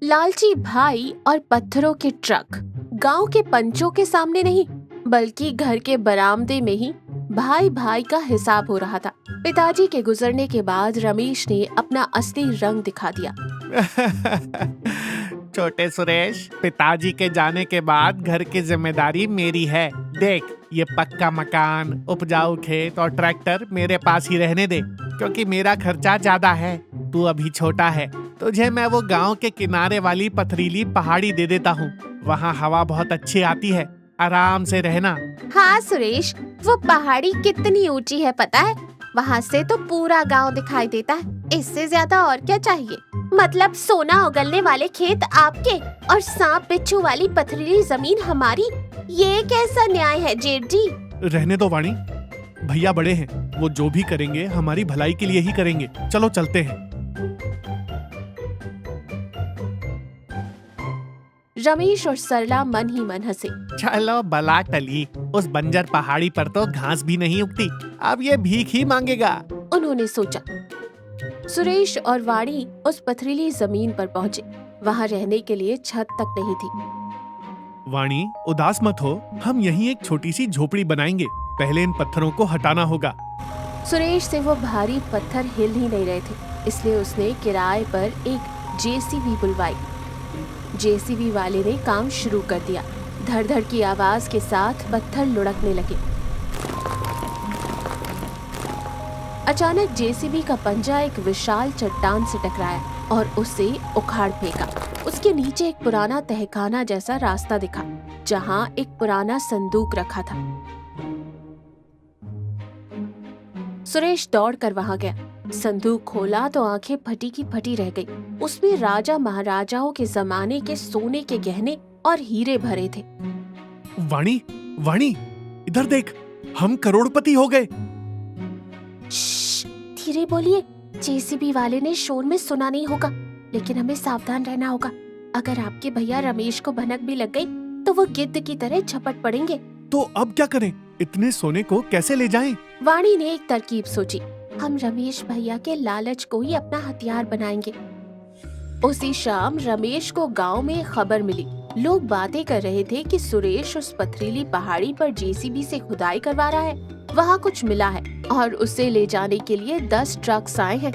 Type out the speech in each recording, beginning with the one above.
लालची भाई और पत्थरों के ट्रक। गांव के पंचों के सामने नहीं बल्कि घर के बरामदे में ही भाई भाई का हिसाब हो रहा था। पिताजी के गुजरने के बाद रमेश ने अपना असली रंग दिखा दिया। छोटे सुरेश, पिताजी के जाने के बाद घर की जिम्मेदारी मेरी है। देख, ये पक्का मकान, उपजाऊ खेत और ट्रैक्टर मेरे पास ही रहने दे, क्योंकि मेरा खर्चा ज्यादा है। तू अभी छोटा है, तुझे मैं वो गांव के किनारे वाली पथरीली पहाड़ी दे देता हूँ। वहाँ हवा बहुत अच्छी आती है, आराम से रहना। हाँ सुरेश, वो पहाड़ी कितनी ऊंची है पता है? वहाँ से तो पूरा गांव दिखाई देता है। इससे ज्यादा और क्या चाहिए? मतलब सोना उगलने वाले खेत आपके और सांप बिच्छू वाली पथरीली जमीन हमारी। ये कैसा न्याय है जेठ जी? रहने दो वाणी, भैया बड़े हैं, वो जो भी करेंगे हमारी भलाई के लिए ही करेंगे। चलो चलते हैं। रमेश और सरला मन ही मन हंसे। चलो बला टली, उस बंजर पहाड़ी पर तो घास भी नहीं उगती, अब ये भीख ही मांगेगा, उन्होंने सोचा। सुरेश और वाणी उस पथरीली जमीन पर पहुंचे। वहाँ रहने के लिए छत तक नहीं थी। वाणी, उदास मत हो, हम यहीं एक छोटी सी झोपड़ी बनाएंगे। पहले इन पत्थरों को हटाना होगा। सुरेश से वो भारी पत्थर हिल ही नहीं रहे थे, इसलिए उसने किराए पर एक जेसीबी बुलवाई। जेसीबी वाले ने काम शुरू कर दिया। धड़ धड़ की आवाज के साथ पत्थर लुढ़कने लगे। अचानक जेसीबी का पंजा एक विशाल चट्टान से टकराया और उसे उखाड़ फेंका। उसके नीचे एक पुराना तहखाना जैसा रास्ता दिखा, जहां एक पुराना संदूक रखा था। सुरेश दौड़कर वहां गया। संदूक खोला तो आंखें फटी की फटी रह गई। उसमें राजा महाराजाओं के जमाने के सोने के गहने और हीरे भरे थे। वाणी, वाणी, इधर देख, हम करोड़पति हो गए। धीरे बोलिए, जेसीबी वाले ने शोर में सुना नहीं होगा, लेकिन हमें सावधान रहना होगा। अगर आपके भैया रमेश को भनक भी लग गई तो वो गिद्ध की तरह झपट पड़ेंगे। तो अब क्या करें? इतने सोने को कैसे ले जाएं? वाणी ने एक तरकीब सोची। हम रमेश भैया के लालच को ही अपना हथियार बनाएंगे। उसी शाम रमेश को गांव में एक खबर मिली। लोग बातें कर रहे थे कि सुरेश उस पथरीली पहाड़ी पर जेसीबी से खुदाई करवा रहा है। वहाँ कुछ मिला है और उसे ले जाने के लिए 10 ट्रक्स आए हैं।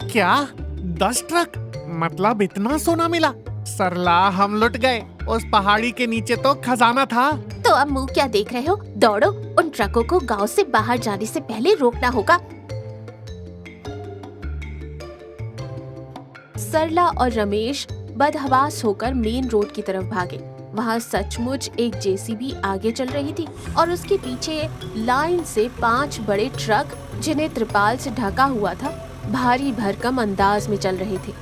क्या 10 ट्रक? मतलब इतना सोना मिला? सरला, हम लुट गए। उस पहाड़ी के नीचे तो खजाना था। तो अब मुंह क्या देख रहे हो? दौड़ो, उन ट्रकों को गांव से बाहर जाने से पहले रोकना होगा। सरला और रमेश बदहवास होकर मेन रोड की तरफ भागे। वहाँ सचमुच एक जेसीबी आगे चल रही थी और उसके पीछे लाइन से 5 बड़े ट्रक, जिन्हें त्रिपाल से ढका हुआ था, भारी भरकम अंदाज में चल रहे थे।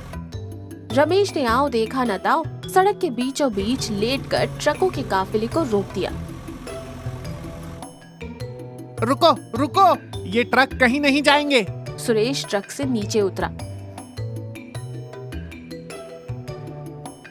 रमेश ने आओ देखा न ताओ सड़क के बीचों बीच लेटकर ट्रकों के काफिले को रोक दिया। रुको, रुको, ये ट्रक कहीं नहीं जाएंगे। सुरेश ट्रक से नीचे उतरा।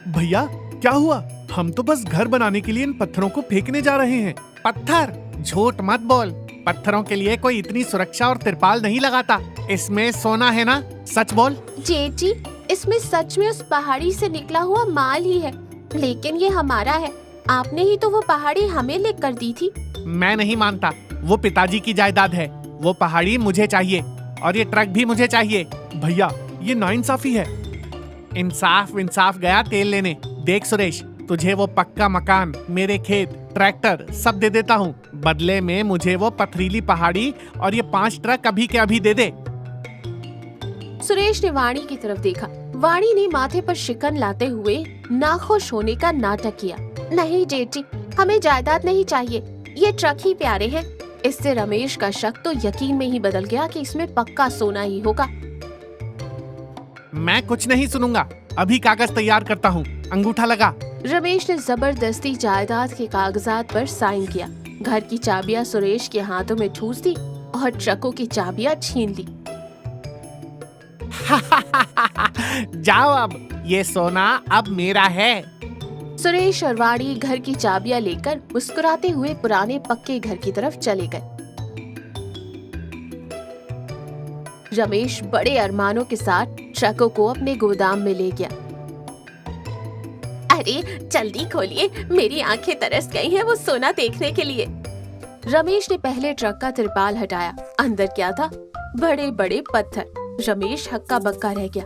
भैया, क्या हुआ? हम तो बस घर बनाने के लिए इन पत्थरों को फेंकने जा रहे हैं। पत्थर? झूठ मत बोल, पत्थरों के लिए कोई इतनी सुरक्षा और तिरपाल नहीं लगाता। इसमें सोना है ना? सच बोल। जेठ जी, इसमें सच में उस पहाड़ी से निकला हुआ माल ही है, लेकिन ये हमारा है। आपने ही तो वो पहाड़ी हमें लिख कर दी थी। मैं नहीं मानता, वो पिताजी की जायदाद है। वो पहाड़ी मुझे चाहिए और ये ट्रक भी मुझे चाहिए। भैया, ये नाइंसाफी है। इंसाफ इंसाफ गया तेल लेने। देख सुरेश, तुझे वो पक्का मकान, मेरे खेत, ट्रैक्टर सब दे देता हूँ। बदले में मुझे वो पथरीली पहाड़ी और ये 5 ट्रक अभी के अभी दे दे। सुरेश ने वाणी की तरफ देखा। वाणी ने माथे पर शिकन लाते हुए नाखुश होने का नाटक किया। नहीं जेठ जी, हमें जायदाद नहीं चाहिए, ये ट्रक ही प्यारे हैं। इससे रमेश का शक तो यकीन में ही बदल गया कि इसमें पक्का सोना ही होगा। मैं कुछ नहीं सुनूंगा, अभी कागज तैयार करता हूँ, अंगूठा लगा। रमेश ने जबरदस्ती जायदाद के कागजात पर साइन किया। घर की चाबियां सुरेश के हाथों में ठूस दी और ट्रकों की चाबियां छीन ली। जाओ, अब ये सोना अब मेरा है। सुरेश और वाणी घर की चाबियां लेकर मुस्कुराते हुए पुराने पक्के घर की तरफ चले गए। रमेश बड़े अरमानों के साथ ट्रकों को अपने गोदाम में ले गया। अरे जल्दी खोलिए, मेरी आंखें तरस गई हैं वो सोना देखने के लिए। रमेश ने पहले ट्रक का तिरपाल हटाया। अंदर क्या था? बड़े बड़े पत्थर। रमेश हक्का बक्का रह गया।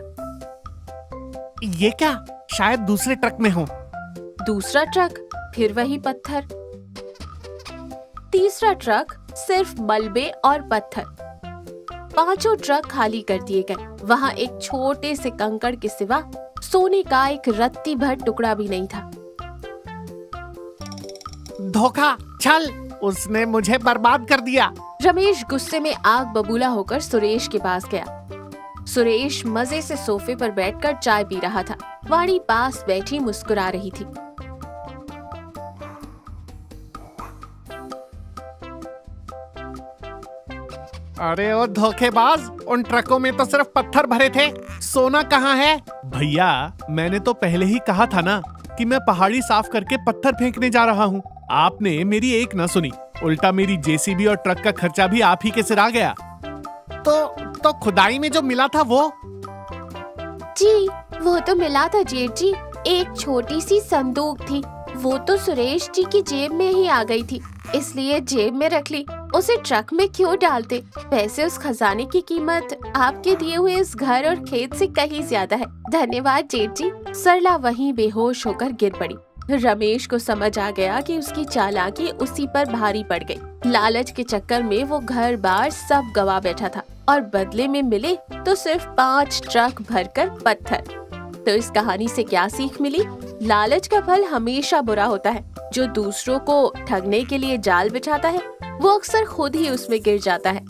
ये क्या? शायद दूसरे ट्रक में हो। दूसरा ट्रक, फिर वही पत्थर। तीसरा ट्रक, सिर्फ मलबे और पत्थर। पांचों ट्रक खाली कर दिए गए। वहाँ एक छोटे से कंकड़ के सिवा सोने का एक रत्ती भर टुकड़ा भी नहीं था। धोखा, छल, उसने मुझे बर्बाद कर दिया। रमेश गुस्से में आग बबूला होकर सुरेश के पास गया। सुरेश मजे से सोफे पर बैठकर चाय पी रहा था। वाणी पास बैठी मुस्कुरा रही थी। अरे ओ धोखेबाज, उन ट्रकों में तो सिर्फ पत्थर भरे थे, सोना कहाँ है? भैया, मैंने तो पहले ही कहा था ना कि मैं पहाड़ी साफ करके पत्थर फेंकने जा रहा हूँ। आपने मेरी एक न सुनी, उल्टा मेरी जेसीबी और ट्रक का खर्चा भी आप ही के सिर आ गया। तो खुदाई में जो मिला था वो? जी, वो तो मिला था जेठ जी, एक छोटी सी संदूक थी। वो तो सुरेश जी की जेब में ही आ गई थी, इसलिए जेब में रख ली। उसे ट्रक में क्यों डालते? वैसे उस खजाने की कीमत आपके दिए हुए इस घर और खेत से कहीं ज्यादा है। धन्यवाद जेठ जी। सरला वहीं बेहोश होकर गिर पड़ी। रमेश को समझ आ गया कि उसकी चालाकी उसी पर भारी पड़ गई। लालच के चक्कर में वो घर बार सब गवा बैठा था और बदले में मिले तो सिर्फ 5 ट्रक भरकर पत्थर। तो इस कहानी से क्या सीख मिली? लालच का फल हमेशा बुरा होता है। जो दूसरों को ठगने के लिए जाल बिछाता है वो अक्सर खुद ही उसमें गिर जाता है।